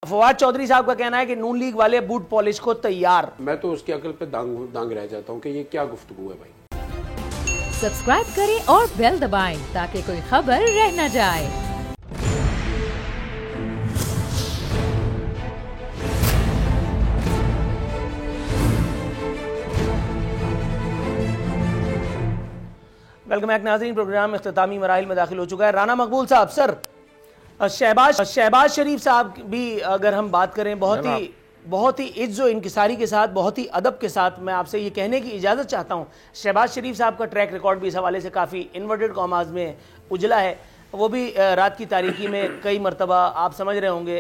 فواد چودھری صاحب کا کہنا ہے کہ نون لیگ والے بوٹ پالش کو تیار. میں تو اس کی عقل پہ دانگ رہ جاتا ہوں کہ یہ کیا گفتگو ہے بھائی. سبسکرائب کریں اور بیل دبائیں تاکہ کوئی خبر رہ نہ جائے. ویلکم بیک ناظرین. پروگرام اختتامی مراحل میں داخل ہو چکا ہے. رانا مقبول صاحب، سر شہباز شریف صاحب بھی اگر ہم بات کریں بہت ہی عز و انکساری کے ساتھ، بہت ہی ادب کے ساتھ میں آپ سے یہ کہنے کی اجازت چاہتا ہوں، شہباز شریف صاحب کا ٹریک ریکارڈ بھی اس حوالے سے کافی انورٹڈ کاماز میں اجلا ہے. وہ بھی رات کی تاریکی میں کئی مرتبہ آپ سمجھ رہے ہوں گے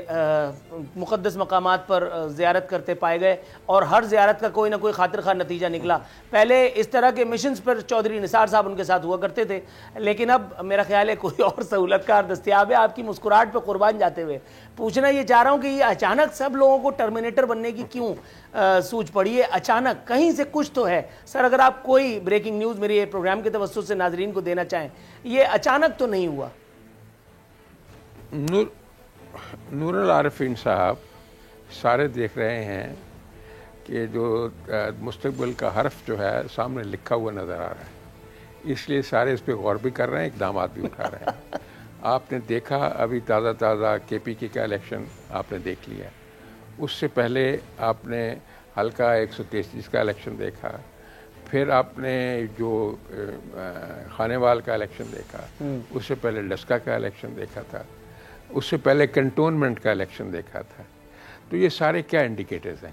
مقدس مقامات پر زیارت کرتے پائے گئے اور ہر زیارت کا کوئی نہ کوئی خاطر خواہ نتیجہ نکلا. پہلے اس طرح کے مشنز پر چودھری نثار صاحب ان کے ساتھ ہوا کرتے تھے، لیکن اب میرا خیال ہے کوئی اور سہولت کار دستیاب ہے. آپ کی مسکراہٹ پہ قربان جاتے ہوئے پوچھنا یہ چاہ رہا ہوں کہ یہ اچانک سب لوگوں کو ٹرمینیٹر بننے کی کیوں سوچ پڑی ہے؟ اچانک کہیں سے کچھ تو ہے. سر اگر آپ کوئی بریکنگ نیوز میرے پروگرام کے توسط سے ناظرین کو دینا چاہیں، یہ اچانک تو نہیں ہوا. نور العارفین صاحب سارے دیکھ رہے ہیں کہ جو مستقبل کا حرف جو ہے سامنے لکھا ہوا نظر آ رہا ہے، اس لیے سارے اس پہ غور بھی کر رہے ہیں، اقدامات بھی اٹھا رہے ہیں. آپ نے دیکھا ابھی تازہ کے پی کے کا الیکشن آپ نے دیکھ لیا، اس سے پہلے آپ نے حلقہ 133 کا الیکشن دیکھا، پھر آپ نے جو خانیوال کا الیکشن دیکھا، اس سے پہلے ڈسکا کا الیکشن دیکھا تھا، اس سے پہلے کنٹونمنٹ کا الیکشن دیکھا تھا. تو یہ سارے کیا انڈیکیٹرز ہیں؟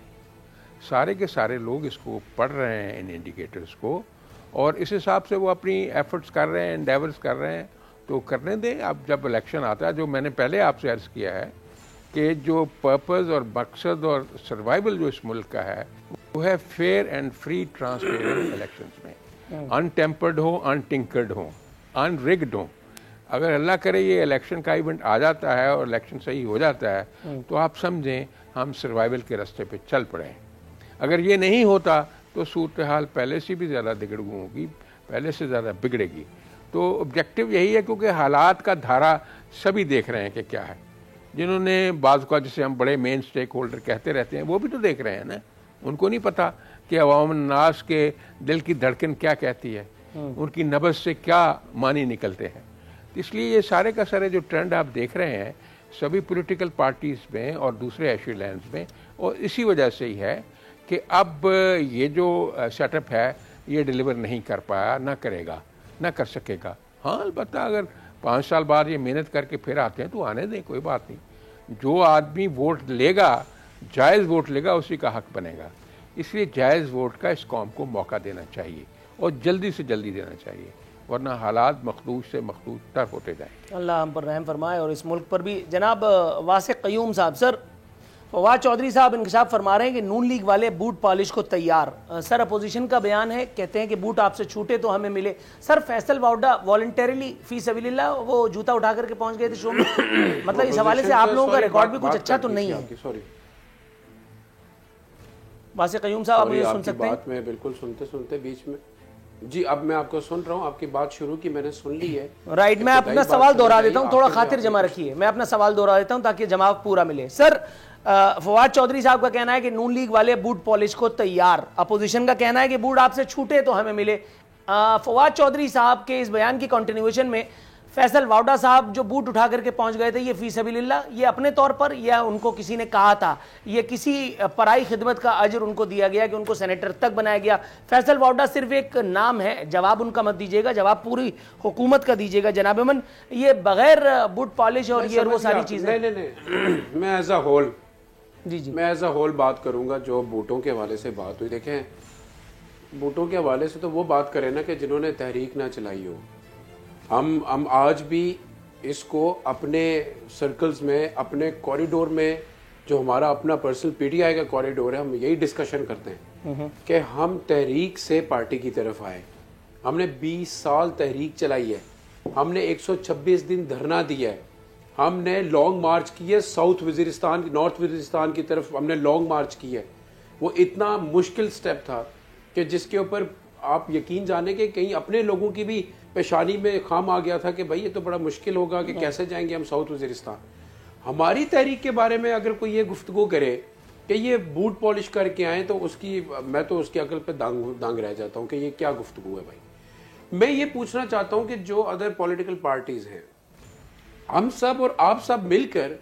سارے کے سارے لوگ اس کو پڑھ رہے ہیں، ان انڈیکیٹرز کو، اور اس حساب سے وہ اپنی ایفرٹس کر رہے ہیں، انڈیورز کر رہے ہیں. تو کرنے دیں. اب جب الیکشن آتا ہے، جو میں نے پہلے آپ سے عرض کیا ہے کہ جو پرپز اور مقصد اور سروائیول جو اس ملک کا ہے وہ ہے fair and free transparent elections میں، ان ٹیمپرڈ ہوں، ان ٹنکرڈ ہوں، ان ریگڈ ہوں. اگر اللہ کرے یہ الیکشن کا ایونٹ آ جاتا ہے اور الیکشن صحیح ہو جاتا ہے تو آپ سمجھیں ہم سروائیول کے راستے پہ چل پڑیں. اگر یہ نہیں ہوتا تو صورتحال پہلے سے بھی زیادہ دگڑگو ہوگی، پہلے سے زیادہ بگڑے گی. تو آبجیکٹو یہی ہے، کیونکہ حالات کا دھارا سبھی دیکھ رہے ہیں کہ کیا ہے. جنہوں نے بعض کا جسے ہم بڑے مین سٹیک ہولڈر کہتے رہتے ہیں وہ بھی تو دیکھ رہے ہیں نا. ان کو نہیں پتا کہ عوام الناس کے دل کی دھڑکن کیا کہتی ہے، ان کی نبض سے کیا معنی نکلتے ہیں. اس لیے یہ سارے کا سارے جو ٹرینڈ آپ دیکھ رہے ہیں سبھی پولیٹیکل پارٹیز میں اور دوسرے ایشو لینڈز میں، اور اسی وجہ سے ہی ہے کہ اب یہ جو سیٹ اپ ہے یہ ڈیلیور نہیں کر پایا، نہ کرے گا، نہ کر سکے گا. ہاں البتہ اگر 5 سال بعد یہ محنت کر کے پھر آتے ہیں تو آنے دیں، کوئی بات نہیں. جو آدمی ووٹ لے گا، جائز ووٹ لے گا، اسی کا حق بنے گا. اس لیے جائز ووٹ کا اس قوم کو موقع دینا چاہیے اور جلدی سے جلدی دینا چاہیے، ورنہ حالات مخدوش سے مخدوش تر ہوتے جائیں. اللہ ہم پر رحم فرمائے اور اس ملک پر بھی. جناب واسق قیوم صاحب، سر فواد چودھری صاحب انکشاف فرما رہے ہیں کہ نون لیگ والے بوٹ پالش کو تیار. سر اپوزیشن کا بیان ہے، کہتے ہیں کہ بوٹ آپ سے چھوٹے تو ہمیں ملے. سر فیصل واؤڈا والنٹریلی فی سبیل اللہ وہ جوتا اٹھا کر کے پہنچ گئے تھے شو میں، مطلب اس حوالے سے آپ لوگوں کا ریکارڈ بھی کچھ اچھا تو نہیں ہے. واسق قیوم صاحب آپ مجھے سن سکتے ہیں؟ بات میں بالکل سنتے بیچ میں. جی اب میں آپ کو سن رہا ہوں، آپ کی بات شروع کی میں نے سن لی ہے. رائٹ، میں اپنا سوال دہرا دیتا ہوں، تھوڑا خاطر جمع رکھیے. میں اپنا سوال دہرا دیتا ہوں تاکہ جواب پورا ملے. سر فواد چودھری صاحب کا کہنا ہے کہ نون لیگ والے بوٹ پالش کو تیار. اپوزیشن کا کہنا ہے کہ بوٹ آپ سے چھوٹے تو ہمیں ملے. فواد چودھری صاحب کے اس بیان کی کنٹینیویشن میں فیصل واؤڈا صاحب جو بوٹ اٹھا کر کے پہنچ گئے تھے، یہ فی سبیل اللہ یہ اپنے طور پر یا ان کو کسی نے کہا تھا، یہ کسی پرائی خدمت کا اجر ان کو دیا گیا کہ ان کو سینیٹر تک بنایا گیا؟ فیصل واؤڈا صرف ایک نام ہے، جواب ان کا مت دیجیے گا، جواب پوری حکومت کا دیجیے گا. جناب امن، یہ بغیر بوٹ پالش اور یہ وہ ساری چیزیں. نہیں میں ایز اے ہول میں ایز اے ہول بات کروں گا. جو بوٹوں کے حوالے سے بات ہوئی، دیکھیں بوٹوں کے حوالے سے تو وہ بات کریں نا کہ جنہوں نے تحریک نہ چلائی ہو. ہم آج بھی اس کو اپنے سرکلز میں، اپنے کوریڈور میں، جو ہمارا اپنا پرسنل پی ٹی آئی کا کوریڈور ہے، ہم یہی ڈسکشن کرتے ہیں کہ ہم تحریک سے پارٹی کی طرف آئے. ہم نے 20 سال تحریک چلائی ہے، ہم نے 126 دن دھرنا دیا ہے، ہم نے لانگ مارچ کی ہے نارتھ وزیرستان کی طرف ہم نے لانگ مارچ کی ہے. وہ اتنا مشکل سٹیپ تھا کہ جس کے اوپر آپ یقین جانے کہ کہیں اپنے لوگوں کی بھی پیشانی میں خام آ گیا تھا کہ بھائی یہ تو بڑا مشکل ہوگا کہ کیسے جائیں گے ہم ساؤتھ وزیرستان. ہماری تحریک کے بارے میں اگر کوئی یہ گفتگو کرے کہ یہ بوٹ پالش کر کے آئیں تو میں تو اس کی عقل پہ دانگ رہ جاتا ہوں کہ یہ کیا گفتگو ہے بھائی. میں یہ پوچھنا چاہتا ہوں کہ جو ادر پولیٹیکل پارٹیز ہیں, ہم سب اور آپ سب مل کر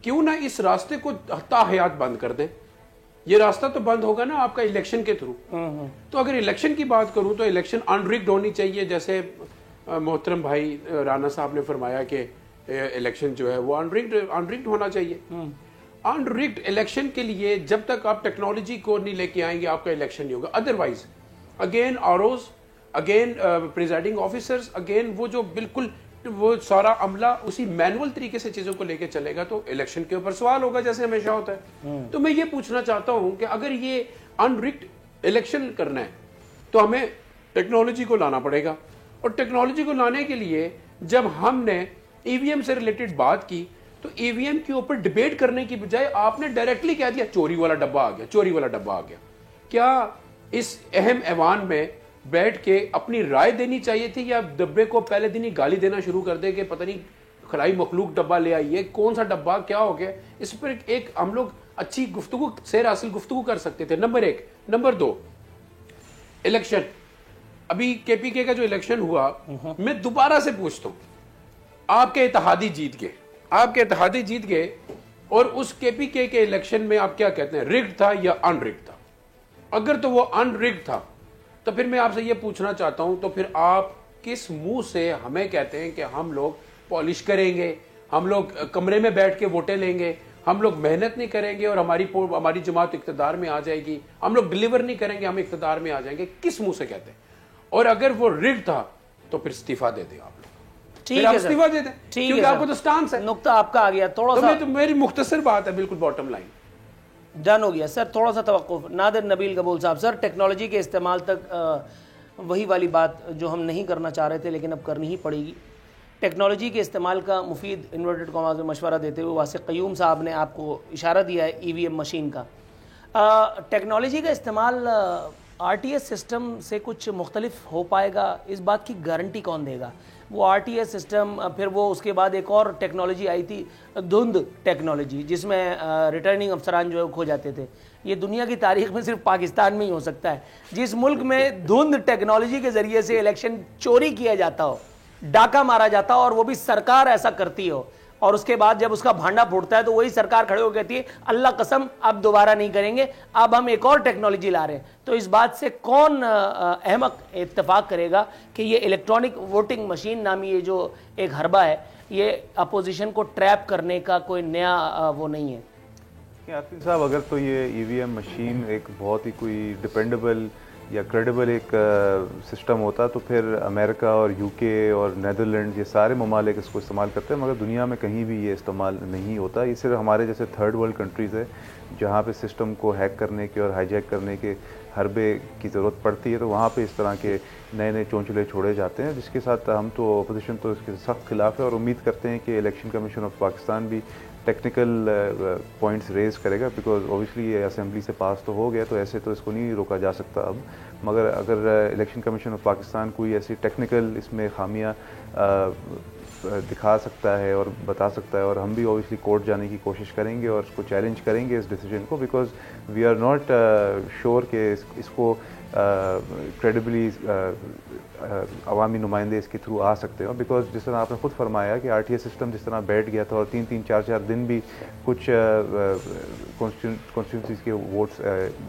کیوں نہ اس راستے کو تا حیات بند کر دیں. یہ راستہ تو بند ہوگا نا آپ کا الیکشن کے تھرو. تو اگر الیکشن کی بات کروں تو الیکشن انرگڈ ہونی چاہیے, جیسے محترم بھائی رانا صاحب نے فرمایا کہ الیکشن جو ہے وہ انرگڈ ہونا چاہیے. انرگڈ الیکشن کے لیے جب تک آپ ٹیکنالوجی کو نہیں لے کے آئیں گے آپ کا الیکشن نہیں ہوگا. Otherwise again ROs, again presiding officers, again وہ جو بالکل وہ سارا عملہ اسی مینول طریقے سے چیزوں کو لے کے چلے گا تو الیکشن کے اوپر سوال ہوگا جیسے ہمیشہ ہوتا ہے. تو میں یہ پوچھنا چاہتا ہوں کہ اگر یہ انرگڈ الیکشن کرنا ہے تو ہمیں ٹیکنالوجی کو لانا پڑے گا, اور ٹیکنالوجی کو لانے کے لیے جب ہم نے ای وی ایم سے ریلیٹڈ بات کی تو ای وی ایم کے اوپر ڈبیٹ کرنے کی بجائے آپ نے ڈائریکٹلی کہہ دیا چوری والا ڈبہ آ گیا, چوری والا ڈبہ آ گیا. کیا اس اہم ایوان میں بیٹھ کے اپنی رائے دینی چاہیے تھی, یا ڈبے کو پہلے دن ہی گالی دینا شروع کر دے کہ پتہ نہیں خلائی مخلوق ڈبہ لے آئی ہے, کون سا ڈبہ کیا ہو گیا. اس پر ایک ہم لوگ اچھی گفتگو سیر حاصل گفتگو کر سکتے تھے. نمبر 1. نمبر 2, الیکشن ابھی کے پی کے کا جو الیکشن ہوا, میں دوبارہ سے پوچھتا ہوں, آپ کے اتحادی جیت گئے اور اس کے پی کے الیکشن میں آپ کیا کہتے ہیں, رگڈ تھا یا ان رگڈ تھا؟ اگر تو وہ ان رگڈ تھا تو پھر میں آپ سے یہ پوچھنا چاہتا ہوں, تو پھر آپ کس منہ سے ہمیں کہتے ہیں کہ ہم لوگ پالش کریں گے, ہم لوگ کمرے میں بیٹھ کے ووٹیں لیں گے, ہم لوگ محنت نہیں کریں گے اور ہماری جماعت اقتدار میں آ جائے گی, ہم لوگ ڈلیور نہیں کریں گے, ہم اقتدار میں آ جائیں گے؟ کس منہ سے کہتے ہیں؟ اور اگر وہ رگڈ تھا تو پھر استعفیٰ دے دیں آپ لوگ. ٹھیک ہے استعفیٰ دے دیں, کیونکہ آپ کو تو سٹانس ہے. نقطہ آپ کا آ گیا تھوڑا سا, تو میری مختصر بات ہے, بالکل باٹم لائن ڈن ہو گیا. سر تھوڑا سا توقف. نادر نبیل قبول صاحب, سر ٹیکنالوجی کے استعمال تک وہی والی بات جو ہم نہیں کرنا چاہ رہے تھے لیکن اب کرنی ہی پڑے گی. ٹیکنالوجی کے استعمال کا مفید انورٹڈ کاماز میں مشورہ دیتے ہوئے واسق قیوم صاحب نے آپ کو اشارہ دیا ہے ای وی ایم مشین کا. ٹیکنالوجی کا استعمال آر ٹی ایس سسٹم سے کچھ مختلف ہو پائے گا, اس بات کی گارنٹی کون دے گا؟ وہ آر ٹی ایس سسٹم, پھر وہ اس کے بعد ایک اور ٹیکنالوجی آئی تھی دھند ٹیکنالوجی, جس میں ریٹرننگ افسران جو ہے کھو جاتے تھے. یہ دنیا کی تاریخ میں صرف پاکستان میں ہی ہو سکتا ہے جس ملک میں دھند ٹیکنالوجی کے ذریعے سے الیکشن چوری کیا جاتا ہو, ڈاکہ مارا جاتا ہو, اور وہ بھی سرکار ایسا کرتی ہو, اور اس کے بعد جب اس کا بھانڈا پھوٹتا ہے تو وہی سرکار کھڑے ہو کہتی ہے اللہ قسم اب دوبارہ نہیں کریں گے, اب ہم ایک اور ٹیکنالوجی لا رہے ہیں. تو اس بات سے کون احمق اتفاق کرے گا کہ یہ الیکٹرانک ووٹنگ مشین نامی یہ جو ایک حربہ ہے یہ اپوزیشن کو ٹریپ کرنے کا کوئی نیا وہ نہیں ہے؟ یاسین صاحب, اگر تو یہ ای وی ایم مشین ایک بہت ہی کوئی ڈپینڈیبل یا کریڈیبل ایک سسٹم ہوتا تو پھر امریکہ اور یو کے اور نیدرلینڈ یہ سارے ممالک اس کو استعمال کرتے ہیں, مگر دنیا میں کہیں بھی یہ استعمال نہیں ہوتا. یہ صرف ہمارے جیسے تھرڈ ورلڈ کنٹریز ہے جہاں پہ سسٹم کو ہیک کرنے کے اور ہائی جیک کرنے کے حربے کی ضرورت پڑتی ہے, تو وہاں پہ اس طرح کے نئے نئے چونچلے چھوڑے جاتے ہیں, جس کے ساتھ ہم تو اپوزیشن تو اس کے سخت خلاف ہے, اور امید کرتے ہیں کہ الیکشن کمیشن آف پاکستان بھی ٹیکنیکل پوائنٹس ریز کرے گا, بیکاز اوبیسلی یہ اسمبلی سے پاس تو ہو گیا تو ایسے تو اس کو نہیں روکا جا سکتا اب. مگر اگر الیکشن کمیشن آف پاکستان کوئی ایسی ٹیکنیکل اس میں خامیاں دکھا سکتا ہے اور بتا سکتا ہے, اور ہم بھی اوبیسلی کورٹ جانے کی کوشش کریں گے اور اس کو چیلنج کریں گے اس ڈیسیجن کو, because we are not sure کہ اس کو کریڈیبلی عوامی نمائندے اس کے تھرو آ سکتے ہیں, بیکاز جس طرح آپ نے خود فرمایا کہ آر ٹی ایس سسٹم جس طرح بیٹھ گیا تھا اور 3-4 دن بھی کچھ کانسٹیٹیوئنسیز کے ووٹس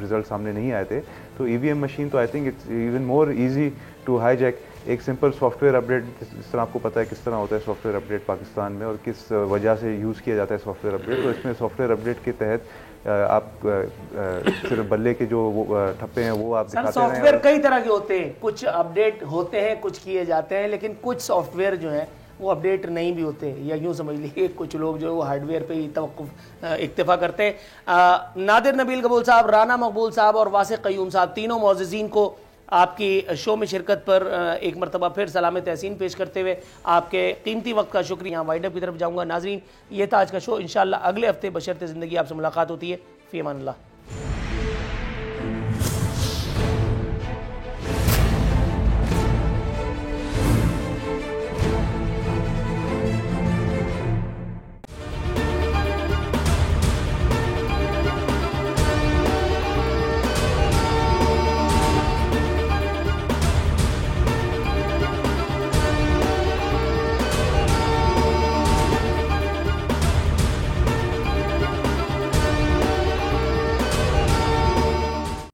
رزلٹ سامنے نہیں آئے تھے, تو ای وی ایم مشین تو I think it's even more easy to high Jack. ایک سمپل سافٹ ویئر اپڈیٹ, جس طرح آپ کو پتہ ہے کس طرح ہوتا ہے سافٹ ویئر اپڈیٹ پاکستان میں اور کس وجہ سے یوز کیا جاتا ہے سافٹ ویئر اپڈیٹ, تو اس میں سافٹ ویئر اپڈیٹ کے تحت آپ صرف بلے کے جو ٹھپے ہیں وہ آپ دکھاتے ہیں. سافٹ ویئر کئی طرح کے ہوتے ہیں, کچھ اپڈیٹ ہوتے ہیں, کچھ کیے جاتے ہیں, لیکن کچھ سافٹ ویئر جو ہیں وہ اپڈیٹ نہیں بھی ہوتے, یا یوں سمجھ لیجیے کچھ لوگ جو ہے وہ ہارڈ ویئر پہ ہی اکتفا کرتے ہیں. نادر نبیل قبول صاحب, رانا مقبول صاحب اور واسق قیوم صاحب, تینوں معززین کو آپ کی شو میں شرکت پر ایک مرتبہ پھر سلام تحسین پیش کرتے ہوئے آپ کے قیمتی وقت کا شکریہ. وائنڈ اپ کی طرف جاؤں گا. ناظرین, یہ تھا آج کا شو. انشاءاللہ اگلے ہفتے بشرط زندگی آپ سے ملاقات ہوتی ہے. فی امان اللہ.